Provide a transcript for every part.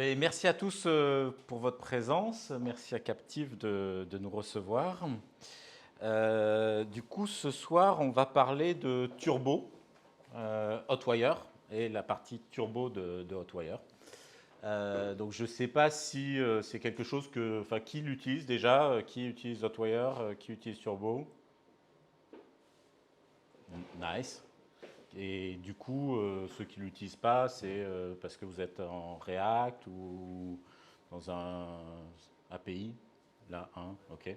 Mais merci à tous pour votre présence. Merci à Captive de nous recevoir. Du coup, ce soir, on va parler de Turbo, Hotwire, et la partie Turbo de Hotwire. Donc, je ne sais pas si c'est quelque chose que. Enfin, qui l'utilise déjà? Qui utilise Hotwire? Qui utilise Turbo? Nice. Et du coup, ceux qui ne l'utilisent pas, c'est parce que vous êtes en React ou dans un API. Là, ok.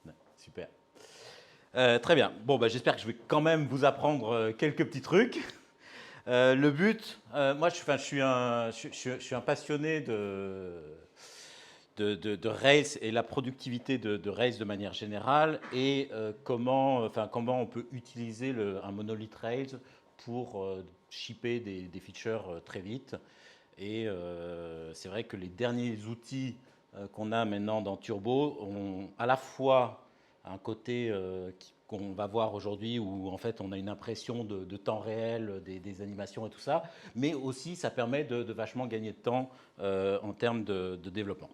Ouais, super. Très bien. Bon, bah, j'espère que je vais quand même vous apprendre quelques petits trucs. Le but, moi, je suis un passionné de Rails et la productivité de Rails de manière générale et comment on peut utiliser un monolith Rails pour shipper des features très vite. Et c'est vrai que les derniers outils qu'on a maintenant dans Turbo ont à la fois un côté qu'on va voir aujourd'hui où en fait on a une impression de temps réel des animations et tout ça, mais aussi ça permet de vachement gagner de temps en termes de développement.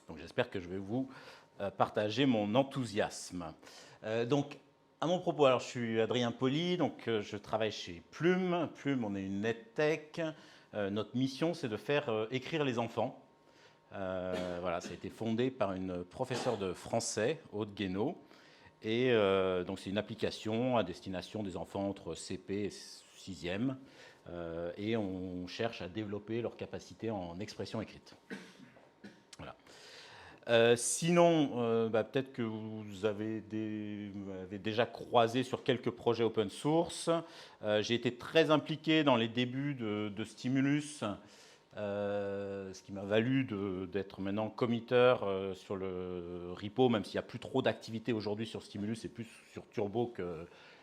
Donc j'espère que je vais vous partager mon enthousiasme. Donc à mon propos, alors je suis Adrien Poli, donc je travaille chez Plume. Plume, on est une NetTech. Notre mission, c'est de faire écrire les enfants. Voilà, ça a été fondé par une professeure de français, Aude Guénaud. Et donc c'est une application à destination des enfants entre CP et 6e. Et on cherche à développer leurs capacités en expression écrite. Voilà. Sinon, peut-être que vous avez déjà croisé sur quelques projets open source. J'ai été très impliqué dans les débuts de Stimulus, ce qui m'a valu d'être maintenant committer sur le repo, même s'il n'y a plus trop d'activité aujourd'hui sur Stimulus, c'est plus sur Turbo qu'il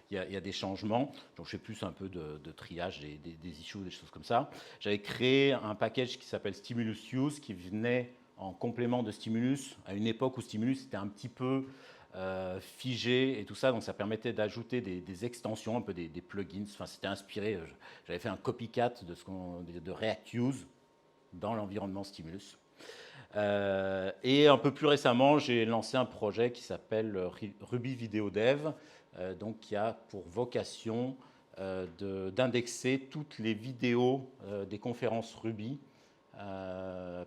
y a des changements. Donc je fais plus un peu de triage des issues, des choses comme ça. J'avais créé un package qui s'appelle Stimulus Use, qui venait en complément de Stimulus, à une époque où Stimulus était un petit peu figé et tout ça, donc ça permettait d'ajouter des extensions, un peu des plugins. Enfin, c'était inspiré. J'avais fait un copycat de React Use dans l'environnement Stimulus. Et un peu plus récemment, j'ai lancé un projet qui s'appelle Ruby Video Dev, donc qui a pour vocation d'indexer toutes les vidéos des conférences Ruby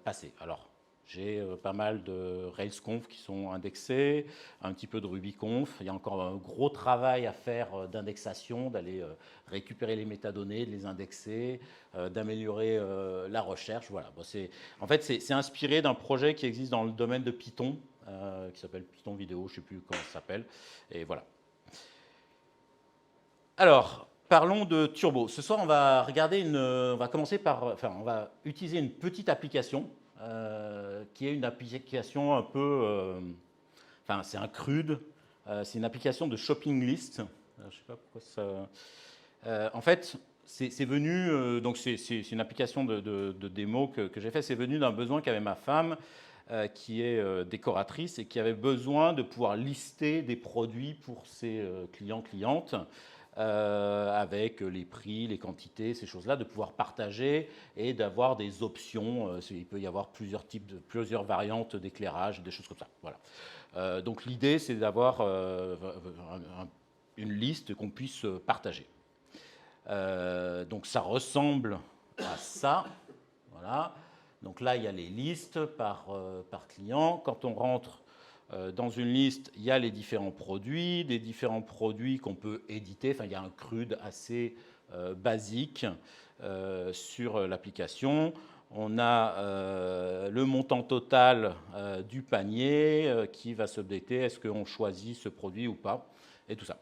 passées. Alors, j'ai pas mal de RailsConf qui sont indexés, un petit peu de RubyConf. Il y a encore un gros travail à faire d'indexation, d'aller récupérer les métadonnées, de les indexer, d'améliorer la recherche. Voilà. Bon, en fait, c'est inspiré d'un projet qui existe dans le domaine de Python, qui s'appelle Python Vidéo, je ne sais plus comment ça s'appelle. Et voilà. Alors, parlons de Turbo. Ce soir, on va commencer par, on va utiliser une petite application qui est une application un peu, c'est un CRUD. C'est une application de shopping list. Je sais pas pourquoi ça. En fait, c'est venu, donc c'est une application de démo que j'ai fait. C'est venu d'un besoin qu'avait ma femme, qui est décoratrice et qui avait besoin de pouvoir lister des produits pour ses clients-clientes. Avec les prix, les quantités, ces choses-là, de pouvoir partager et d'avoir des options. Il peut y avoir plusieurs variantes d'éclairage, des choses comme ça. Voilà. Donc l'idée, c'est d'avoir une liste qu'on puisse partager. Donc ça ressemble à ça. Voilà. Donc là, il y a les listes par client. Quand on rentre dans une liste, il y a les différents produits, des différents produits qu'on peut éditer. Enfin, il y a un CRUD assez basique sur l'application. On a le montant total du panier qui va s'updater. Est-ce qu'on choisit ce produit ou pas? Et tout ça.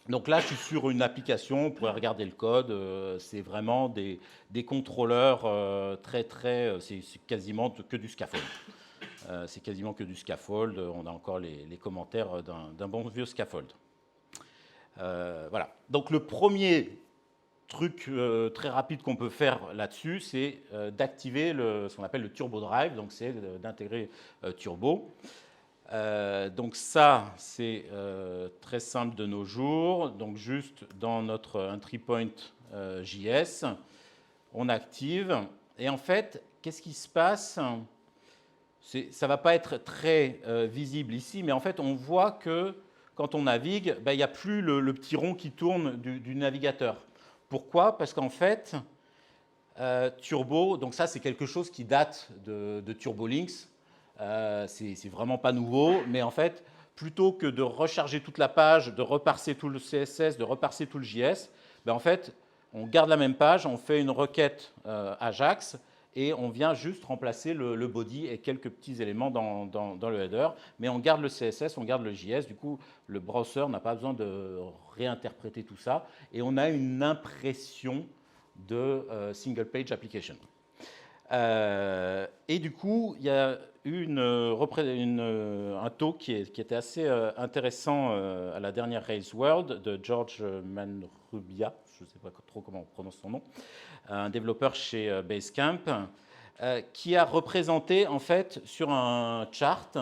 Donc là, je suis sur une application, vous pourrez regarder le code, c'est vraiment des contrôleurs c'est quasiment que du scaffold. C'est quasiment que du scaffold, on a encore les commentaires d'un bon vieux scaffold. Voilà. Donc le premier truc très rapide qu'on peut faire là-dessus, c'est d'activer ce qu'on appelle le Turbo Drive, donc c'est d'intégrer Turbo. Donc ça, c'est très simple de nos jours. Donc juste dans notre entry point JS, on active. Et en fait, qu'est-ce qui se passe? Ça ne va pas être très visible ici, mais en fait, on voit que quand on navigue, ben, il n'y a plus le petit rond qui tourne du navigateur. Pourquoi? Parce qu'en fait, Turbo, donc ça c'est quelque chose qui date de TurboLinks, c'est vraiment pas nouveau, mais en fait, plutôt que de recharger toute la page, de reparser tout le CSS, de reparser tout le JS, ben en fait, on garde la même page, on fait une requête Ajax, et on vient juste remplacer le body et quelques petits éléments dans le header, mais on garde le CSS, on garde le JS, du coup, le browser n'a pas besoin de réinterpréter tout ça, et on a une impression de single page application. Et du coup, il y a eu un talk qui était assez intéressant à la dernière Rails World de George Manrubia, je ne sais pas trop comment on prononce son nom, un développeur chez Basecamp, qui a représenté en fait sur un chart,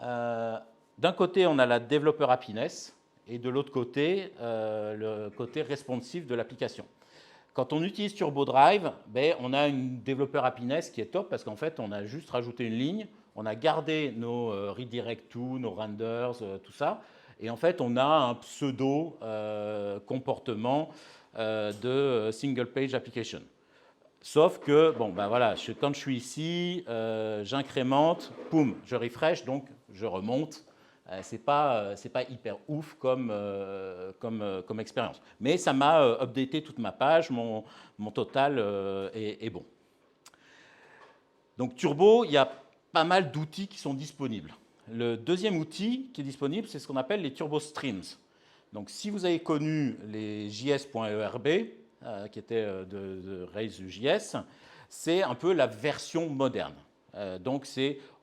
d'un côté on a la developer happiness et de l'autre côté le côté responsive de l'application. Quand on utilise TurboDrive, ben, on a une développeur happiness qui est top parce qu'en fait, on a juste rajouté une ligne, on a gardé nos redirect to, nos renders, tout ça, et en fait, on a un pseudo comportement de single page application. Sauf que, bon, ben voilà, quand je suis ici, j'incrémente, poum, je refresh, donc je remonte. C'est pas hyper ouf comme expérience. Mais ça m'a updaté toute ma page, mon total est bon. Donc Turbo, il y a pas mal d'outils qui sont disponibles. Le deuxième outil qui est disponible, c'est ce qu'on appelle les Turbo Streams. Donc si vous avez connu les js.erb, qui étaient de Rails.js, c'est un peu la version moderne. Donc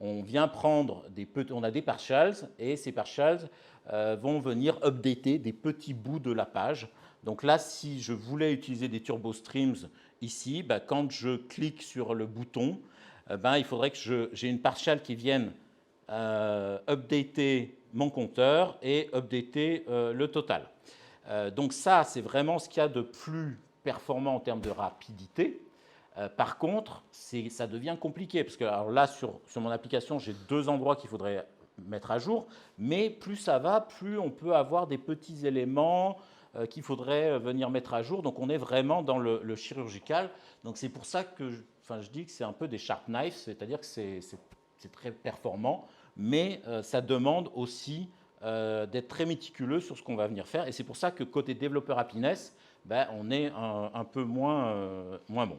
on vient prendre on a des partials et ces partials vont venir updater des petits bouts de la page. Donc là, si je voulais utiliser des turbo streams ici, bah, quand je clique sur le bouton, il faudrait que j'ai une partial qui vienne updater mon compteur et updater le total. Donc ça, c'est vraiment ce qu'il y a de plus performant en termes de rapidité. Par contre, ça devient compliqué, parce que alors là, sur mon application, j'ai 2 endroits qu'il faudrait mettre à jour, mais plus ça va, plus on peut avoir des petits éléments qu'il faudrait venir mettre à jour. Donc on est vraiment dans le chirurgical. Donc c'est pour ça que je dis que c'est un peu des sharp knives, c'est-à-dire que c'est très performant, mais ça demande aussi d'être très méticuleux sur ce qu'on va venir faire. Et c'est pour ça que côté développeur happiness, on est un peu moins bon.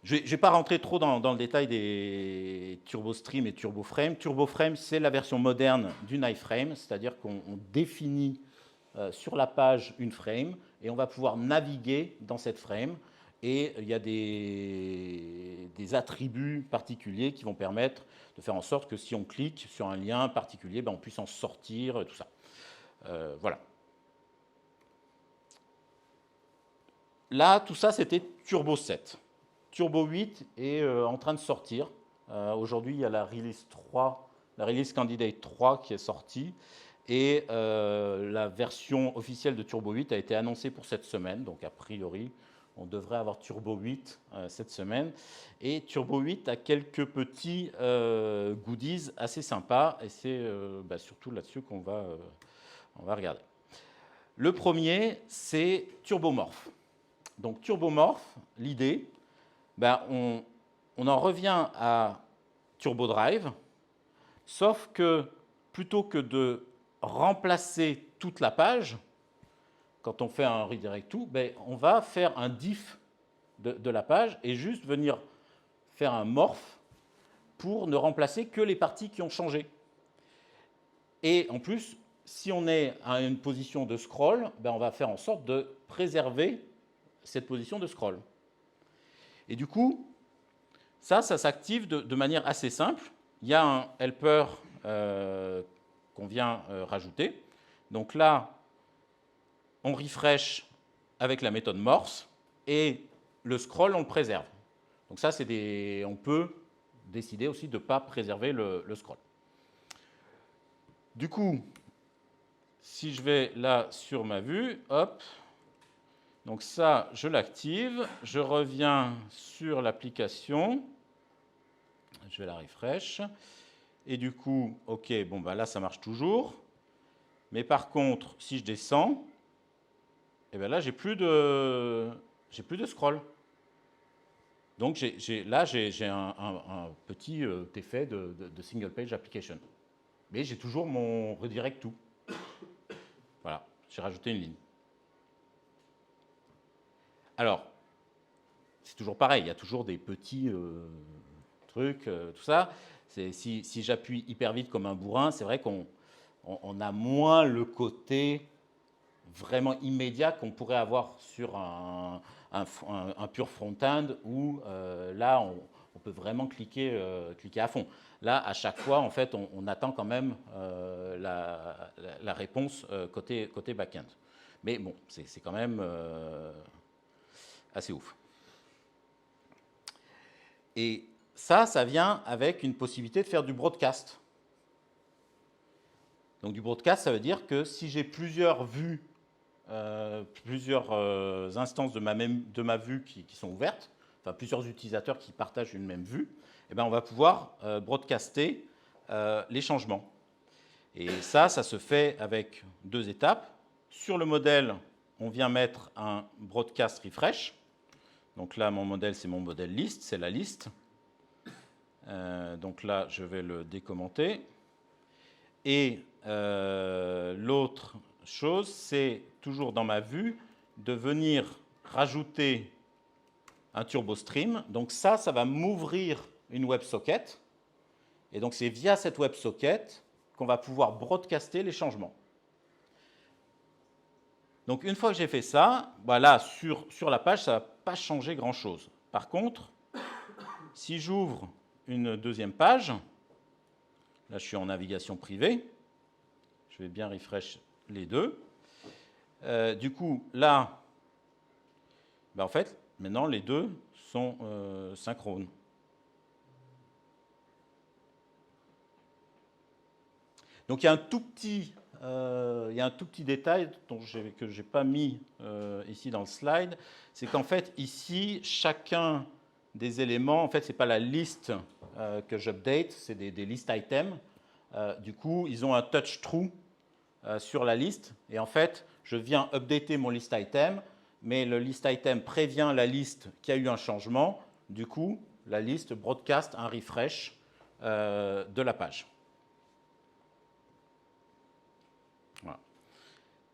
Je ne vais pas rentrer trop dans le détail des TurboStream et TurboFrame. TurboFrame, c'est la version moderne du iframe, c'est-à-dire qu'on définit sur la page une frame et on va pouvoir naviguer dans cette frame. Et il y a des attributs particuliers qui vont permettre de faire en sorte que si on clique sur un lien particulier, on puisse en sortir, tout ça. Voilà. Là, tout ça, c'était Turbo 7. Turbo 8 est en train de sortir. Aujourd'hui, il y a la release 3, la release candidate 3 qui est sortie. Et la version officielle de Turbo 8 a été annoncée pour cette semaine. Donc, a priori, on devrait avoir Turbo 8 cette semaine. Et Turbo 8 a quelques petits goodies assez sympas. Et c'est surtout là-dessus qu'on va regarder. Le premier, c'est Turbomorph. Donc, Turbomorph, l'idée, on en revient à TurboDrive, sauf que plutôt que de remplacer toute la page, quand on fait un redirect to, on va faire un diff de la page et juste venir faire un morph pour ne remplacer que les parties qui ont changé. Et en plus, si on est à une position de scroll, on va faire en sorte de préserver cette position de scroll. Et du coup, ça s'active de manière assez simple. Il y a un helper qu'on vient rajouter. Donc là, on refresh avec la méthode morph et le scroll, on le préserve. Donc ça, on peut décider aussi de ne pas préserver le scroll. Du coup, si je vais là sur ma vue, hop, Donc ça, je l'active. Je reviens sur l'application. Je vais la refresh. Et du coup, OK, bon, bah là, ça marche toujours. Mais par contre, si je descends, et bien là, j'ai plus de scroll. Donc là, j'ai un petit effet de single page application. Mais j'ai toujours mon redirect to. Voilà, j'ai rajouté une ligne. Alors, c'est toujours pareil, il y a toujours des petits trucs, tout ça. Si j'appuie hyper vite comme un bourrin, c'est vrai qu'on a moins le côté vraiment immédiat qu'on pourrait avoir sur un pur front-end où là, on peut vraiment cliquer à fond. Là, à chaque fois, en fait, on attend quand même la réponse côté back-end. Mais bon, c'est quand même assez ouf. Et ça vient avec une possibilité de faire du broadcast. Donc du broadcast, ça veut dire que si j'ai plusieurs vues, plusieurs instances de ma vue qui sont ouvertes, enfin plusieurs utilisateurs qui partagent une même vue, eh ben, on va pouvoir broadcaster les changements. Et ça se fait avec 2 étapes. Sur le modèle, on vient mettre un broadcast refresh. Donc là, mon modèle, c'est mon modèle liste, c'est la liste. Donc là, je vais le décommenter. Et l'autre chose, c'est toujours dans ma vue de venir rajouter un turbo stream. Donc ça va m'ouvrir une WebSocket. Et donc c'est via cette WebSocket qu'on va pouvoir broadcaster les changements. Donc une fois que j'ai fait ça, voilà, sur la page, ça ne va pas changer grand-chose. Par contre, si j'ouvre une deuxième page, là je suis en navigation privée, je vais bien refresh les deux. Du coup, là, en fait, maintenant les deux sont synchrones. Donc il y a un tout petit détail que je n'ai pas mis ici dans le slide, c'est qu'en fait ici, chacun des éléments, en fait, ce n'est pas la liste que j'update, c'est des list items. Du coup, ils ont un touch true sur la liste. Et en fait, je viens updater mon list item, mais le list item prévient la liste qu'il y a eu un changement. Du coup, la liste broadcast un refresh de la page. Voilà.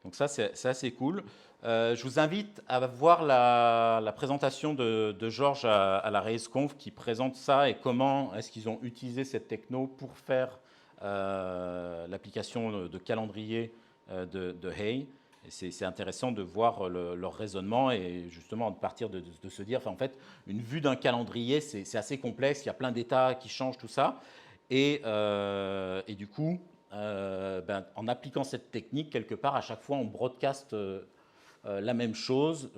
Donc ça, c'est assez cool. Je vous invite à voir la présentation de Georges à la RaiseConf qui présente ça et comment est-ce qu'ils ont utilisé cette techno pour faire l'application de calendrier de Hey. C'est intéressant de voir leur raisonnement et justement de partir de se dire, en fait, une vue d'un calendrier, c'est assez complexe, il y a plein d'états qui changent, tout ça. Et du coup, en appliquant cette technique, quelque part, à chaque fois, on broadcast la même chose,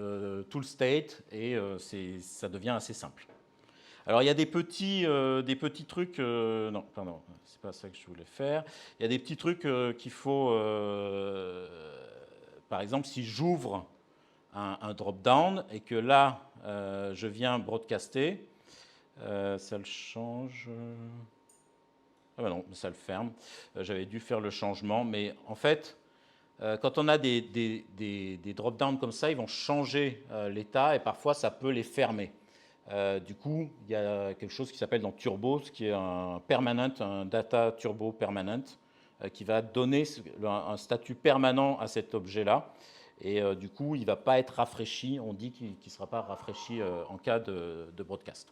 tout le state, et ça devient assez simple. Alors, il y a des petits trucs... non, pardon, c'est pas ça que je voulais faire. Il y a des petits trucs qu'il faut... par exemple, si j'ouvre un drop-down et que là, je viens broadcaster, ça le change... Ah ben non, ça le ferme. J'avais dû faire le changement. Mais en fait, quand on a des drop-downs comme ça, ils vont changer l'état et parfois, ça peut les fermer. Du coup, il y a quelque chose qui s'appelle dans Turbo, ce qui est un permanent, un data turbo permanent, qui va donner un statut permanent à cet objet-là. Et du coup, il ne va pas être rafraîchi. On dit qu'il ne sera pas rafraîchi en cas de broadcast.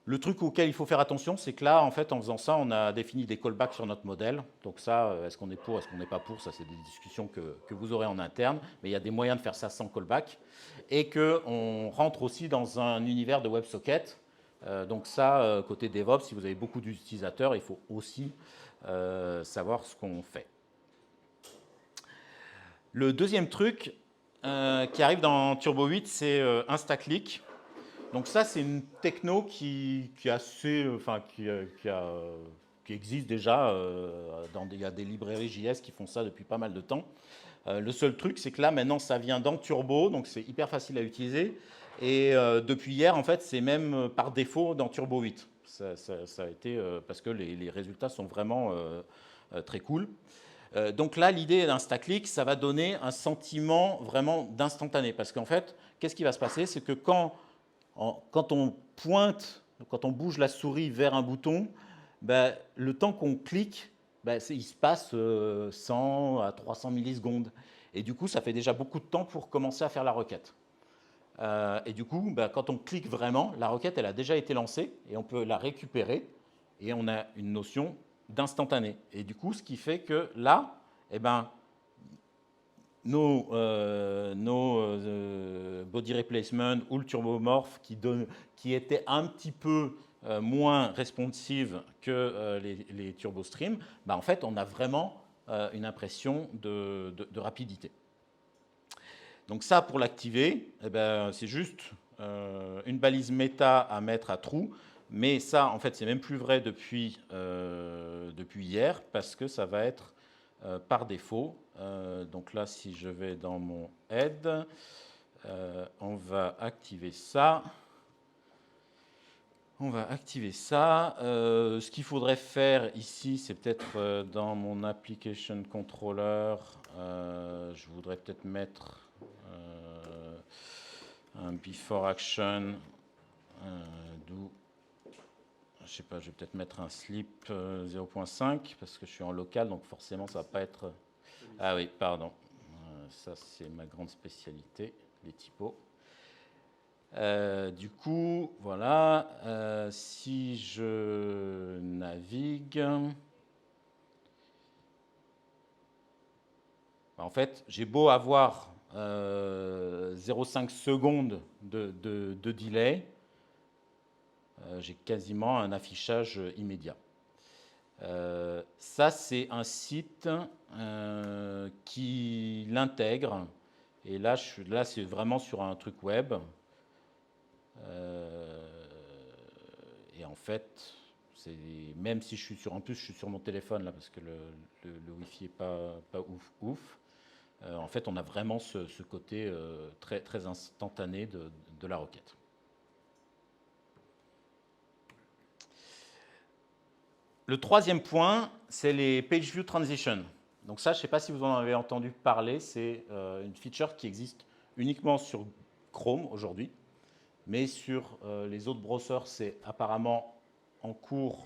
Le truc auquel il faut faire attention, c'est que là, en fait, en faisant ça, on a défini des callbacks sur notre modèle. Donc ça, est-ce qu'on est pour, est-ce qu'on n'est pas pour, ça, c'est des discussions que vous aurez en interne. Mais il y a des moyens de faire ça sans callback. Et qu'on rentre aussi dans un univers de WebSocket. Donc ça, côté DevOps, si vous avez beaucoup d'utilisateurs, il faut aussi savoir ce qu'on fait. Le deuxième truc qui arrive dans Turbo 8, c'est InstaClick. Donc ça, c'est une techno qui existe déjà. Il y a des librairies JS qui font ça depuis pas mal de temps. Le seul truc, c'est que là, maintenant, ça vient dans Turbo, donc c'est hyper facile à utiliser. Et depuis hier, en fait, c'est même par défaut dans Turbo 8. Ça a été parce que les résultats sont vraiment très cool. Donc là, l'idée d'un StackClick, ça va donner un sentiment vraiment d'instantané. Parce qu'en fait, qu'est-ce qui va se passer? C'est que quand on pointe, quand on bouge la souris vers un bouton, ben, le temps qu'on clique, ben, il se passe 100 à 300 millisecondes. Et du coup, ça fait déjà beaucoup de temps pour commencer à faire la requête. Et du coup, ben, quand on clique vraiment, la requête, elle a déjà été lancée et on peut la récupérer. Et on a une notion d'instantané. Et du coup, ce qui fait que là, eh ben, nos body replacement ou le turbomorph qui étaient un petit peu moins responsive que les turbostream, bah en fait, on a vraiment une impression de rapidité. Donc ça, pour l'activer, eh ben, c'est juste une balise méta à mettre à true. Mais ça, en fait, c'est même plus vrai depuis hier parce que ça va être par défaut. Donc là, si je vais dans mon head, on va activer ça. On va activer ça. Ce qu'il faudrait faire ici, c'est peut-être dans mon application controller, je voudrais peut-être mettre un before action, d'où, je sais pas, je vais peut-être mettre un sleep 0.5 parce que je suis en local, donc forcément ça va pas être. Ah oui, pardon. Ça c'est ma grande spécialité, les typos. Du coup, voilà, si je navigue, en fait, j'ai beau avoir 0,5 secondes de delay, j'ai quasiment un affichage immédiat. Ça, c'est un site qui l'intègre. Et là, c'est vraiment sur un truc web. Et en fait, même si je suis sur, en plus je suis sur mon téléphone là parce que le Wi-Fi est pas ouf. En fait, on a vraiment ce côté très très instantané de la requête. Le troisième point, c'est les page view transition. Donc ça, je ne sais pas si vous en avez entendu parler, c'est une feature qui existe uniquement sur Chrome aujourd'hui. Mais sur les autres browsers, c'est apparemment en cours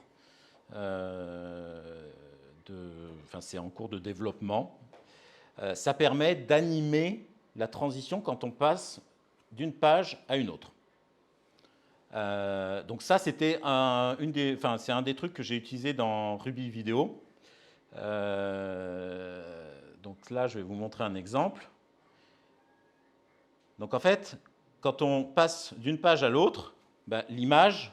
c'est en cours de développement. Ça permet d'animer la transition quand on passe d'une page à une autre. Donc ça, c'était c'est un des trucs que j'ai utilisé dans Ruby Vidéo. Donc là, je vais vous montrer un exemple. Donc en fait, quand on passe d'une page à l'autre, ben, l'image,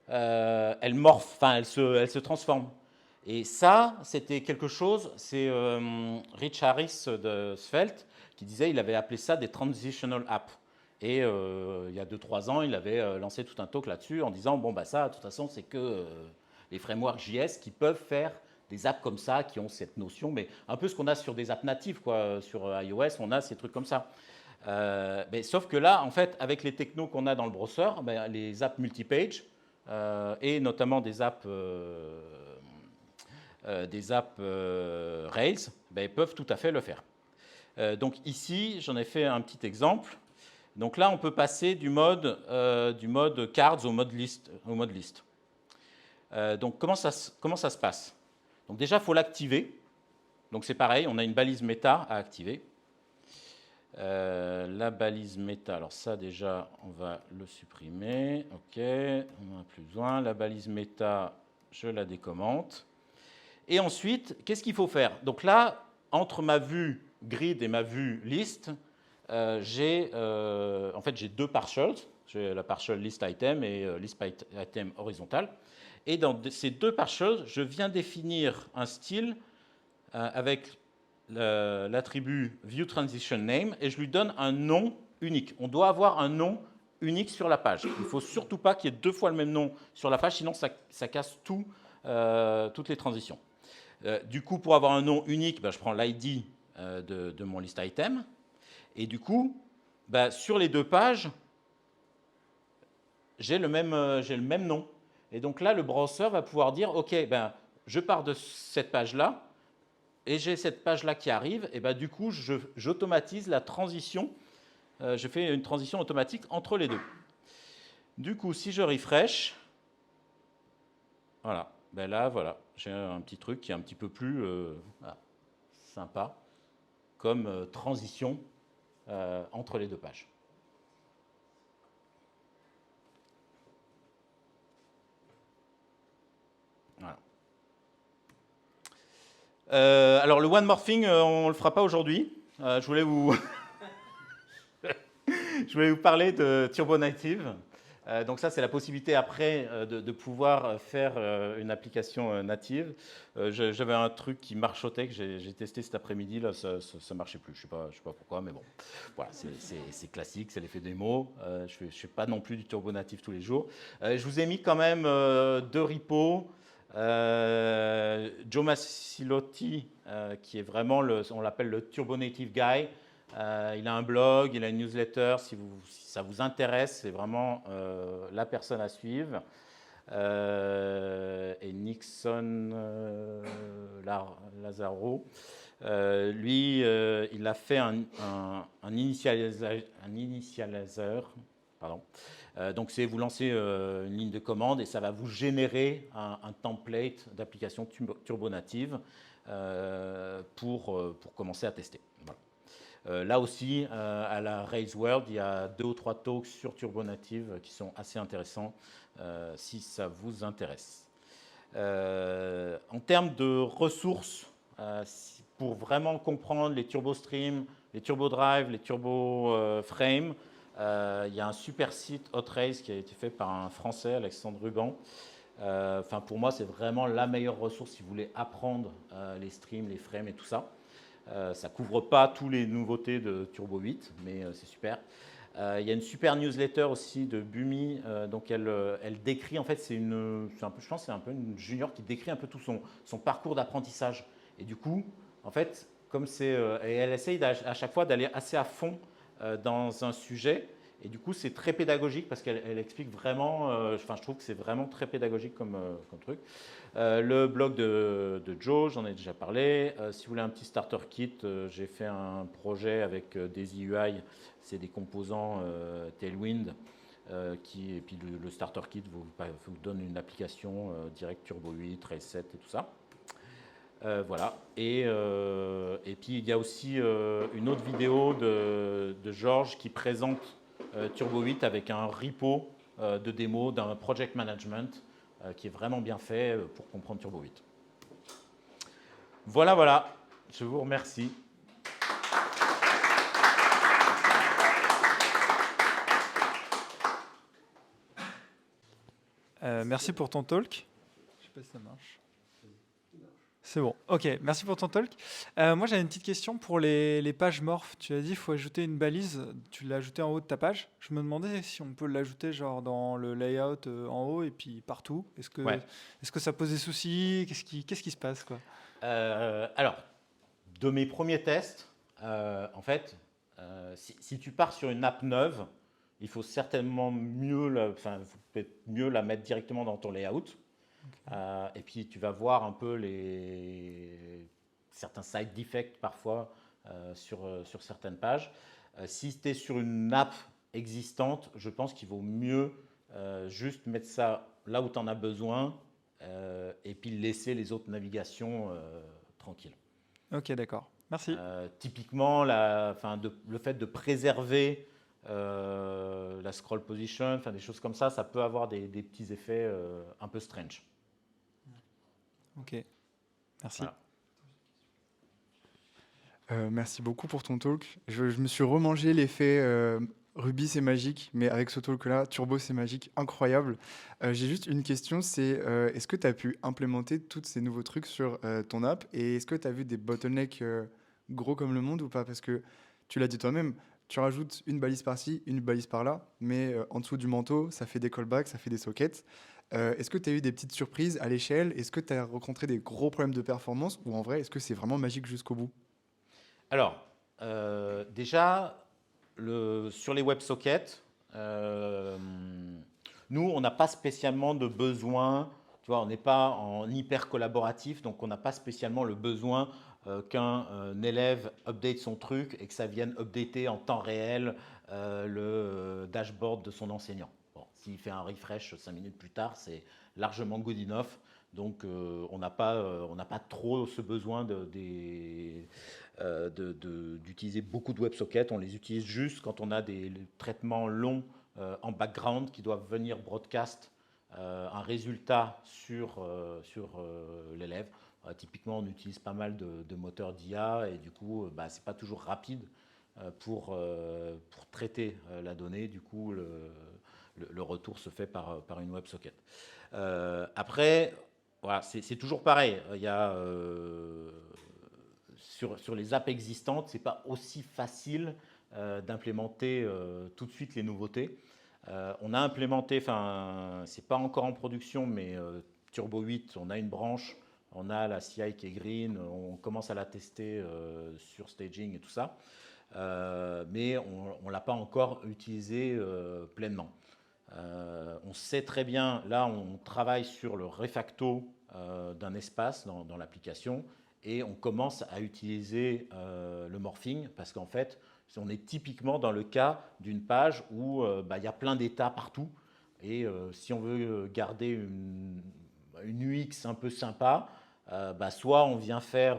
elle morphe, elle se transforme. Et ça, c'était quelque chose, c'est Rich Harris de Svelte qui disait, il avait appelé ça des transitional apps. Et il y a 2-3 ans, il avait lancé tout un talk là-dessus en disant, bon, bah ça, de toute façon, c'est que les frameworks JS qui peuvent faire des apps comme ça, qui ont cette notion, mais un peu ce qu'on a sur des apps natives, quoi. Sur iOS, on a ces trucs comme ça. Mais sauf que là, en fait, avec les technos qu'on a dans le browser, ben, les apps multipage et notamment des apps Rails, ben, peuvent tout à fait le faire. Donc ici, j'en ai fait un petit exemple. Donc là, on peut passer du mode cards au mode list. Donc comment ça se passe? Donc déjà, il faut l'activer. Donc c'est pareil, on a une balise méta à activer. La balise méta, alors ça déjà, on va le supprimer. OK, on n'en a plus besoin. La balise méta, je la décommente. Et ensuite, qu'est-ce qu'il faut faire? Donc là, entre ma vue grid et ma vue list, j'ai deux partials. J'ai la partial list item et list item horizontal. Et dans ces deux partials, je viens définir un style avec l'attribut viewTransitionName et je lui donne un nom unique. On doit avoir un nom unique sur la page. Il ne faut surtout pas qu'il y ait 2 fois le même nom sur la page, sinon ça casse toutes les transitions. Du coup, pour avoir un nom unique, je prends l'ID de mon list item. Et du coup, sur les 2 pages, j'ai le même nom. Et donc là, le browser va pouvoir dire, OK, je pars de cette page-là, et j'ai cette page-là qui arrive, et du coup, j'automatise la transition, je fais une transition automatique entre les 2. Du coup, si je refresh, voilà, voilà, j'ai un petit truc qui est un petit peu plus sympa, comme transition entre les 2 pages. Voilà. Alors le one morphing, on ne le fera pas aujourd'hui. Je voulais vous parler de Turbo Native. Donc ça, c'est la possibilité après de pouvoir faire une application native. J'avais un truc qui marchotait que j'ai testé cet après-midi. Là, ça ne marchait plus. Je sais pas pourquoi, mais bon. Voilà, c'est classique, c'est l'effet démo. Je ne fais pas non plus du Turbo Native tous les jours. Je vous ai mis quand même 2 repos. Joe Masilotti, qui est vraiment, on l'appelle le Turbo Native Guy. Il a un blog, il a une newsletter. Si ça vous intéresse, c'est vraiment la personne à suivre. Et Nixon Lazaro, lui, il a fait un initializer. Pardon. Donc, c'est vous lancez une ligne de commande et ça va vous générer un template d'application Turbo Native pour commencer à tester. Voilà. Là aussi, à la Rails World, il y a 2 ou 3 talks sur Turbo Native qui sont assez intéressants si ça vous intéresse. En termes de ressources, pour vraiment comprendre les Turbo Stream, les Turbo Drive, les Turbo Frame, il y a un super site Hot-Rails qui a été fait par un Français, Alexandre Ruban. Pour moi, c'est vraiment la meilleure ressource si vous voulez apprendre les streams, les frames et tout ça. Ça ne couvre pas toutes les nouveautés de Turbo 8, mais c'est super. Il y a une super newsletter aussi de Bumi. Donc elle décrit, en fait, je pense que c'est un peu une junior qui décrit un peu tout son parcours d'apprentissage. Et du coup, en fait, elle essaye à chaque fois d'aller assez à fond dans un sujet. Et du coup, c'est très pédagogique parce qu'elle explique vraiment, je trouve que c'est vraiment très pédagogique comme truc. Le blog de Joe, j'en ai déjà parlé. Si vous voulez un petit starter kit, j'ai fait un projet avec Daisy UI, c'est des composants Tailwind, et puis le starter kit vous donne une application direct Turbo 8, Rails 7 et tout ça. Voilà. Et puis il y a aussi une autre vidéo de Georges qui présente Turbo 8 avec un repo de démo d'un project management qui est vraiment bien fait pour comprendre Turbo 8. Voilà. Je vous remercie. Merci pour ton talk. Je ne sais pas si ça marche. C'est bon. Ok, merci pour ton talk. Moi, j'avais une petite question pour les pages morph. Tu as dit qu'il faut ajouter une balise. Tu l'as ajouté en haut de ta page. Je me demandais si on peut l'ajouter genre dans le layout en haut et puis partout. Est-ce que ça pose des soucis? Qu'est-ce qui se passe, quoi? Alors, de mes premiers tests, en fait, si tu pars sur une app neuve, il faut certainement mieux la mettre directement dans ton layout. Et puis tu vas voir un peu certains side defects parfois sur certaines pages. Si tu es sur une app existante, je pense qu'il vaut mieux juste mettre ça là où tu en as besoin et puis laisser les autres navigations tranquilles. Ok, d'accord. Merci. Typiquement, le fait de préserver la scroll position, des choses comme ça peut avoir des petits effets un peu strange. Ok, merci. Voilà. Merci beaucoup pour ton talk. Je me suis remangé l'effet Ruby c'est magique, mais avec ce talk-là, Turbo c'est magique, incroyable. J'ai juste une question, c'est est-ce que tu as pu implémenter tous ces nouveaux trucs sur ton app et est-ce que tu as vu des bottlenecks gros comme le monde ou pas? Parce que tu l'as dit toi-même, tu rajoutes une balise par-ci, une balise par-là, mais en dessous du manteau, ça fait des callbacks, ça fait des sockets. Est-ce que tu as eu des petites surprises à l'échelle? Est-ce que tu as rencontré des gros problèmes de performance ou en vrai, est-ce que c'est vraiment magique jusqu'au bout? Alors, déjà, sur les WebSockets, nous, on n'a pas spécialement de besoin, tu vois, on n'est pas en hyper collaboratif, donc on n'a pas spécialement le besoin qu'un élève update son truc et que ça vienne updater en temps réel le dashboard de son enseignant. Bon, s'il fait un refresh 5 minutes plus tard, c'est largement good enough. Donc, on n'a pas trop ce besoin d'utiliser beaucoup de WebSockets. On les utilise juste quand on a des traitements longs en background qui doivent venir broadcast un résultat sur l'élève. Typiquement, on utilise pas mal de moteurs d'IA et du coup, ce n'est pas toujours rapide pour traiter la donnée. Du coup, le retour se fait par une WebSocket. Après, voilà, c'est toujours pareil. Il y a, sur les apps existantes, ce n'est pas aussi facile d'implémenter tout de suite les nouveautés. On a implémenté, enfin, c'est pas encore en production, mais Turbo 8, on a une branche, on a la CI qui est green, on commence à la tester sur staging et tout ça, mais on ne l'a pas encore utilisé pleinement. On sait très bien, là on travaille sur le refacto d'un espace dans l'application et on commence à utiliser le morphing parce qu'en fait on est typiquement dans le cas d'une page où il y a plein d'états partout et si on veut garder une UX un peu sympa, soit on vient faire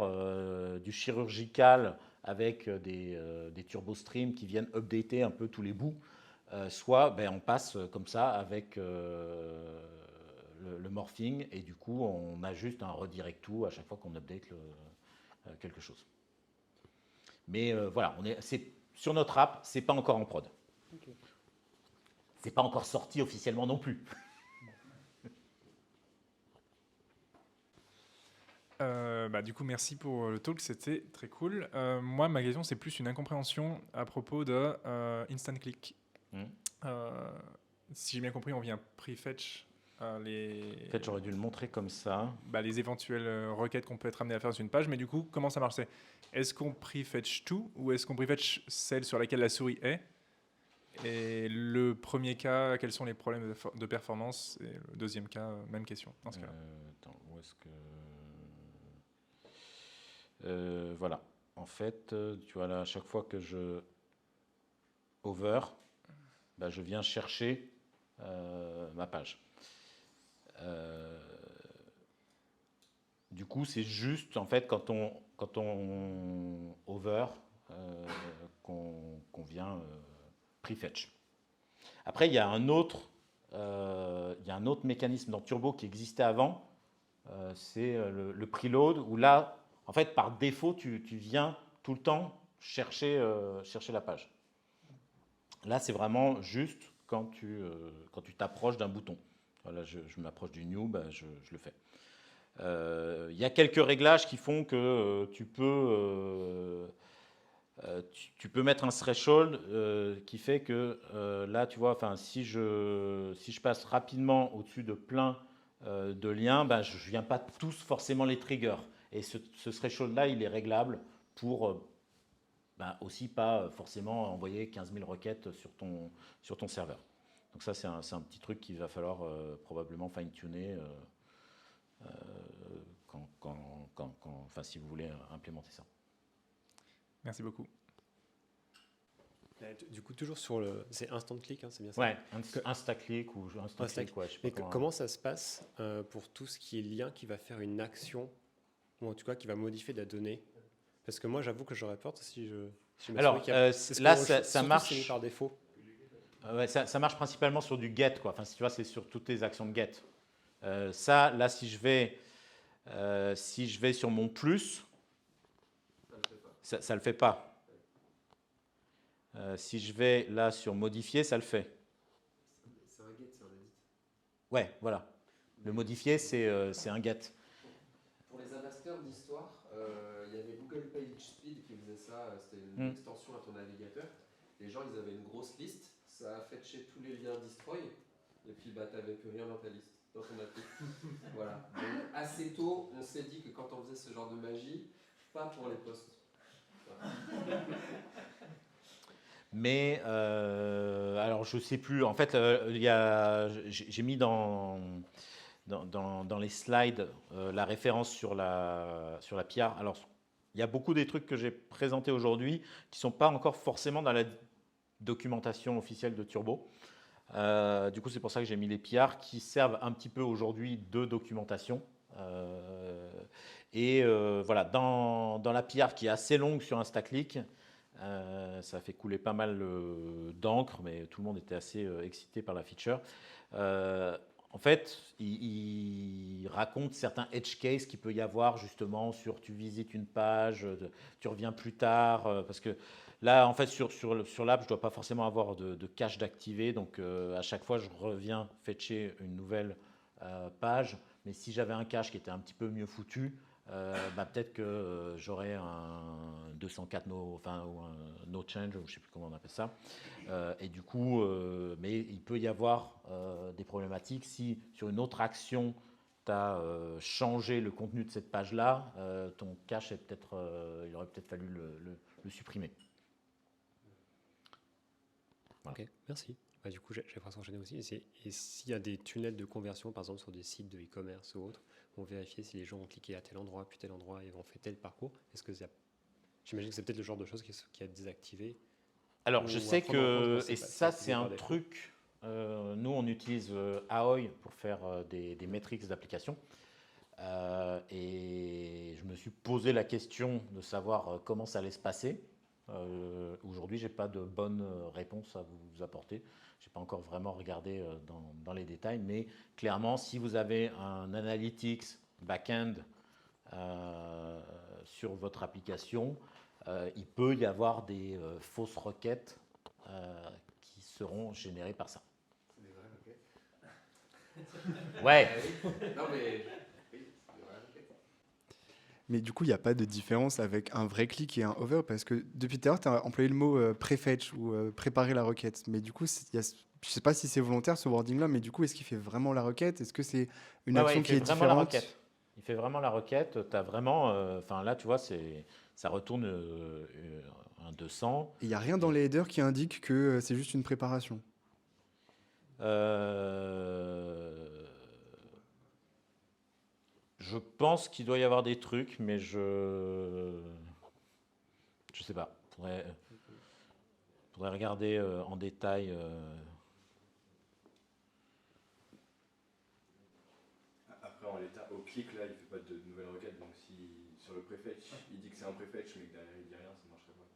du chirurgical avec des turbostreams qui viennent updater un peu tous les bouts, soit on passe comme ça avec le morphing et du coup on a juste un redirect to à chaque fois qu'on update quelque chose. Mais voilà, sur notre app, c'est pas encore en prod. Okay. C'est pas encore sorti officiellement non plus. Du coup, merci pour le talk, c'était très cool. Moi, ma question, c'est plus une incompréhension à propos de Instant Click. Si j'ai bien compris, on vient prefetch les... En fait, j'aurais dû le montrer comme ça. Les éventuelles requêtes qu'on peut être amené à faire sur une page, mais du coup, comment ça marche? Est-ce qu'on prefetch tout ou est-ce qu'on prefetch celle sur laquelle la souris est? Et le premier cas, quels sont les problèmes de performance? Et le deuxième cas, même question dans ce cas-là. Attends, où est-ce que... voilà. En fait, tu vois là, à chaque fois que je over, je viens chercher ma page. Du coup, c'est juste en fait quand on over qu'on vient prefetch. Après, il y a un autre mécanisme dans Turbo qui existait avant. C'est le preload où là, en fait, par défaut, tu viens tout le temps chercher la page. Là, c'est vraiment juste quand tu t'approches d'un bouton. Voilà, je m'approche du new, je le fais. Il y a quelques réglages qui font que tu peux mettre un threshold qui fait que là, tu vois, si je passe rapidement au-dessus de plein de liens, je ne viens pas tous forcément les trigger. Et ce threshold-là, il est réglable pour aussi pas forcément envoyer 15 000 requêtes sur ton serveur. Donc ça, c'est un petit truc qu'il va falloir probablement fine-tuner si vous voulez implémenter ça. Merci beaucoup. Du coup, toujours sur le... C'est Instant Click, c'est bien ça? Ouais, Instaclick ou Instant Click. Ouais, je sais pas. Mais comment ça se passe pour tout ce qui est lien qui va faire une action, ou en tout cas qui va modifier de la donnée? Parce que moi, j'avoue que je reporte si je alors, là, ça marche par défaut. Ça marche principalement sur du get, quoi. Enfin, si tu vois, c'est sur toutes tes actions de get. Ça, là, si je vais sur mon plus, ça le fait pas. Si je vais là sur modifier, ça le fait. C'est un get, c'est un edit. Ouais, voilà. Le modifier, c'est un get. Pour les investeurs d'histoire, il y avait Google PageSpeed qui faisait ça. C'était une extension à ton navigateur. Les gens, ils avaient une grosse liste. Ça a fetché tous les liens destroy. Et puis, tu n'avais plus rien dans ta liste, dans ton appli. Voilà. Donc, assez tôt, on s'est dit que quand on faisait ce genre de magie, pas pour les posts. Mais alors je sais plus. En fait, j'ai mis dans les slides la référence sur la PR. Alors il y a beaucoup des trucs que j'ai présentés aujourd'hui qui sont pas encore forcément dans la documentation officielle de Turbo. Du coup, c'est pour ça que j'ai mis les PR qui servent un petit peu aujourd'hui de documentation. Voilà, dans la PR qui est assez longue sur Instaclick, ça a fait couler pas mal d'encre, mais tout le monde était assez excité par la feature. En fait, il raconte certains edge cases qu'il peut y avoir justement sur tu visites une page, tu reviens plus tard, parce que là, en fait, sur l'app, je ne dois pas forcément avoir de cache d'activer, donc à chaque fois, je reviens fetcher une nouvelle page, mais si j'avais un cache qui était un petit peu mieux foutu, peut-être que j'aurais un 204 ou un no change, ou je ne sais plus comment on appelle ça. Et du coup, mais il peut y avoir des problématiques si sur une autre action, tu as changé le contenu de cette page-là, ton cache, il aurait peut-être fallu le supprimer. Voilà. Ok, merci. Du coup, j'ai pas enchaîner aussi. Et s'il y a des tunnels de conversion, par exemple sur des sites de e-commerce ou autres, on vérifie si les gens ont cliqué à tel endroit, puis tel endroit, et ont fait tel parcours. Est-ce que j'imagine que c'est peut-être le genre de choses qui a désactivé. Alors, je sais que, et ça, c'est un défaut. truc, nous, on utilise Ahoy pour faire des métriques d'application. Et je me suis posé la question de savoir comment ça allait se passer. Aujourd'hui, je n'ai pas de bonne réponse à vous apporter. Je n'ai pas encore vraiment regardé dans les détails, mais clairement, si vous avez un analytics back-end sur votre application, il peut y avoir des fausses requêtes qui seront générées par ça. C'est des vraies requêtes. Ouais. Non, mais oui, c'est des vraies requêtes. Mais du coup, il n'y a pas de différence avec un vrai clic et un hover parce que depuis tout à l'heure, tu as employé le mot prefetch ou préparer la requête. Mais du coup, je ne sais pas si c'est volontaire ce wording-là, mais du coup, est-ce qu'il fait vraiment la requête? Est-ce que c'est une action qui est différente? Il fait vraiment la requête. Tu as vraiment. Là, tu vois, ça retourne un 200. Il n'y a rien dans les headers qui indique que c'est juste une préparation. Je pense qu'il doit y avoir des trucs, mais je sais pas. Faudrait regarder en détail. Après, en l'état, au clic, là, il ne fait pas de nouvelle requête. Donc, si sur le prefetch, il dit que c'est un prefetch, mais que derrière, il dit rien, ça ne marcherait pas.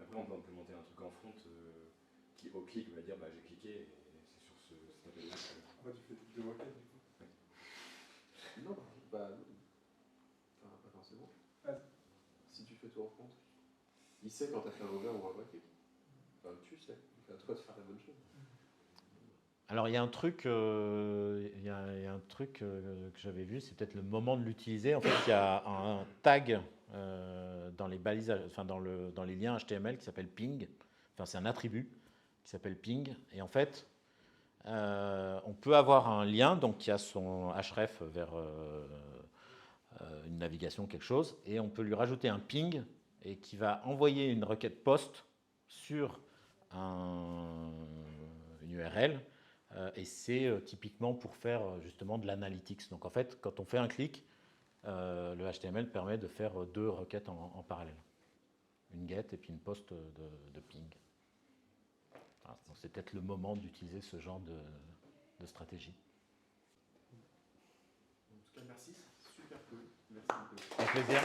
Après, on peut implémenter un truc en front qui, au clic, va dire j'ai cliqué et c'est sur cet appel-là. Pourquoi tu fais deux requêtes du coup? Non, pas forcément. Si tu fais tout en front, il sait quand tu as fait un over ou un vrai clic. Enfin, tu sais. C'est à toi de faire la bonne chose. Alors il y a un truc, que j'avais vu, c'est peut-être le moment de l'utiliser. En fait, il y a un tag dans les balises, dans les liens HTML qui s'appelle ping. Enfin, c'est un attribut qui s'appelle ping. Et en fait, on peut avoir un lien donc qui a son href vers une navigation, quelque chose, et on peut lui rajouter un ping et qui va envoyer une requête post sur une URL. Et c'est typiquement pour faire justement de l'analytics. Donc en fait, quand on fait un clic, le HTML permet de faire deux requêtes en parallèle. Une get et puis une post de ping. Voilà, donc c'est peut-être le moment d'utiliser ce genre de stratégie. En tout cas, merci. C'est super cool. Merci beaucoup. Avec plaisir.